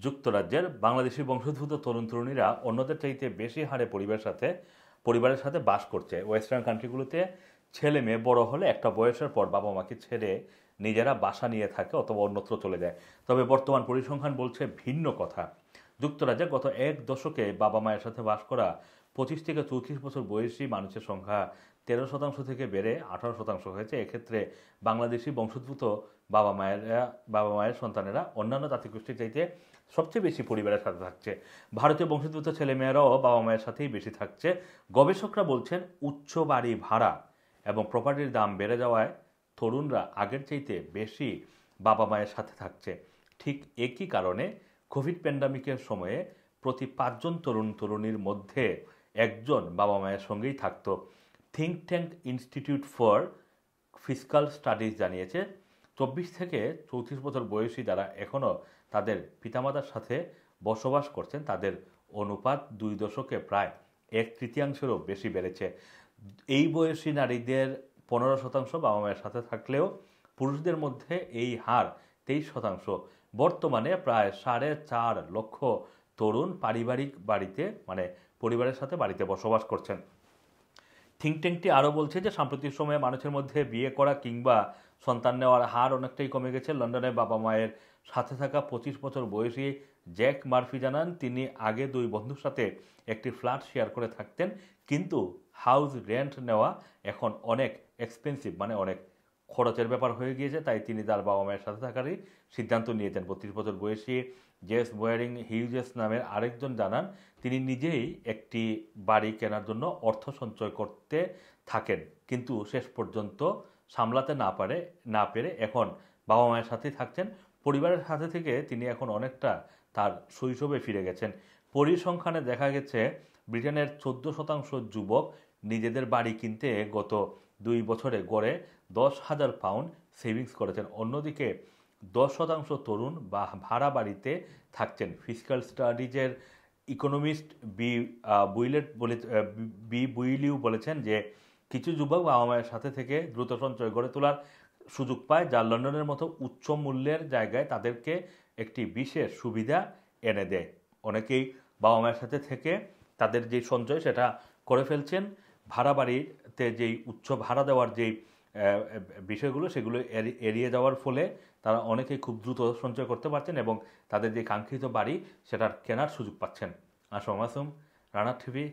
যুক্তরাজ্যের বাংলাদেশি বংশোদ্ভূত তরুণ তরুণীরা অন্যদের চাইতে বেশি হারে পরিবারের সাথে বাস করছে। ওয়েস্টার্ন কান্ট্রিগুলোতে ছেলে মেয়ে বড় হলে একটা বয়সের পর বাবা মাকে ছেড়ে নিজেরা বাসা নিয়ে থাকে অথবা অন্যত্র চলে যায়। তবে বর্তমান পরিসংখ্যান বলছে ভিন্ন কথা। যুক্তরাজ্যে গত এক দশকে বাবা মায়ের সাথে বাস করা 25 থেকে 34 বছর বয়সী মানুষের সংখ্যা 13% থেকে বেড়ে 18% হয়েছে। এক্ষেত্রে বাংলাদেশি বংশোদ্ভূত বাবা মায়ের সন্তানেরা অন্যান্য জাতিগোষ্ঠীর চাইতে সবচেয়ে বেশি পরিবারের সাথে থাকছে। ভারতীয় বংশোদ্ভূত ছেলেমেয়েরাও বাবা মায়ের সাথেই বেশি থাকছে। গবেষকরা বলছেন উচ্চ বাড়ি ভাড়া এবং প্রপার্টির দাম বেড়ে যাওয়ায় তরুণরা আগের চাইতে বেশি বাবা মায়ের সাথে থাকছে। ঠিক একই কারণে কোভিড প্যান্ডামিকের সময়ে প্রতি 5 জন তরুণ তরুণীর মধ্যে একজন বাবা মায়ের সঙ্গেই থাকতো। Think tank institute for fiscal studies জানিয়েছে 24 থেকে 34 বছর বয়সী যারা এখনও তাদের পিতামাতার সাথে বসবাস করছেন তাদের অনুপাত 2 দশকে প্রায় 1/3-এরও বেশি বেড়েছে। এই বয়সী নারীদের 15% বাবা মায়ের সাথে থাকলেও পুরুষদের মধ্যে এই হার 23%। বর্তমানে প্রায় 4.5 লক্ষ তরুণ পারিবারিক বাড়িতে পরিবারের সাথে বাড়িতে বসবাস করছেন। থিঙ্ক ট্যাঙ্কটি আরও বলছে যে সাম্প্রতিক সময়ে মানুষের মধ্যে বিয়ে করা কিংবা সন্তান নেওয়ার হার অনেকটাই কমে গেছে। লন্ডনে বাবা মায়ের সাথে থাকা 25 বছর বয়সী জ্যাক মার্ফি জানান তিনি আগে 2 বন্ধুর সাথে একটি ফ্ল্যাট শেয়ার করে থাকতেন, কিন্তু হাউস রেন্ট নেওয়া এখন অনেক এক্সপেন্সিভ, অনেক খরচের ব্যাপার হয়ে গিয়েছে, তাই তিনি তার বাবা মায়ের সাথে থাকারই সিদ্ধান্ত নিয়েছেন। 32 বছর বয়সী জেস বোয়ারিং হিউজেস নামের আরেকজন জানান তিনি নিজেই একটি বাড়ি কেনার জন্য অর্থ সঞ্চয় করতে থাকেন, কিন্তু শেষ পর্যন্ত সামলাতে না পেরে এখন বাবা মায়ের সাথেই থাকছেন। পরিবারের সাথে থেকে তিনি এখন অনেকটা তার শৈশবে ফিরে গেছেন। পরিসংখ্যানে দেখা গেছে ব্রিটেনের 14% যুবক নিজেদের বাড়ি কিনতে গত 2 বছরে গড়ে 10,000 পাউন্ড সেভিংস করেছেন। অন্যদিকে 10% তরুণ ভাড়া বাড়িতে থাকছেন। ফিসকাল স্টাডিজের ইকোনমিস্ট বি বুইলিউ বলেছেন যে কিছু যুবক বাবা মায়ের সাথে থেকে দ্রুত সঞ্চয় গড়ে তোলার সুযোগ পায়, যা লন্ডনের মতো উচ্চ মূল্যের জায়গায় তাদেরকে একটি বিশেষ সুবিধা এনে দেয়। অনেকেই বাবা মায়ের সাথে থেকে তাদের যে সঞ্চয় সেটা করে ফেলছেন। ভাড়া বাড়িতে যেই উচ্চ ভাড়া দেওয়ার যেই বিষয়গুলো সেগুলো এড়িয়ে যাওয়ার ফলে তারা অনেকেই খুব দ্রুত সঞ্চয় করতে পারছেন এবং তাদের যে কাঙ্ক্ষিত বাড়ি সেটার কেনার সুযোগ পাচ্ছেন। আসম মাসুম, রানা টিভি।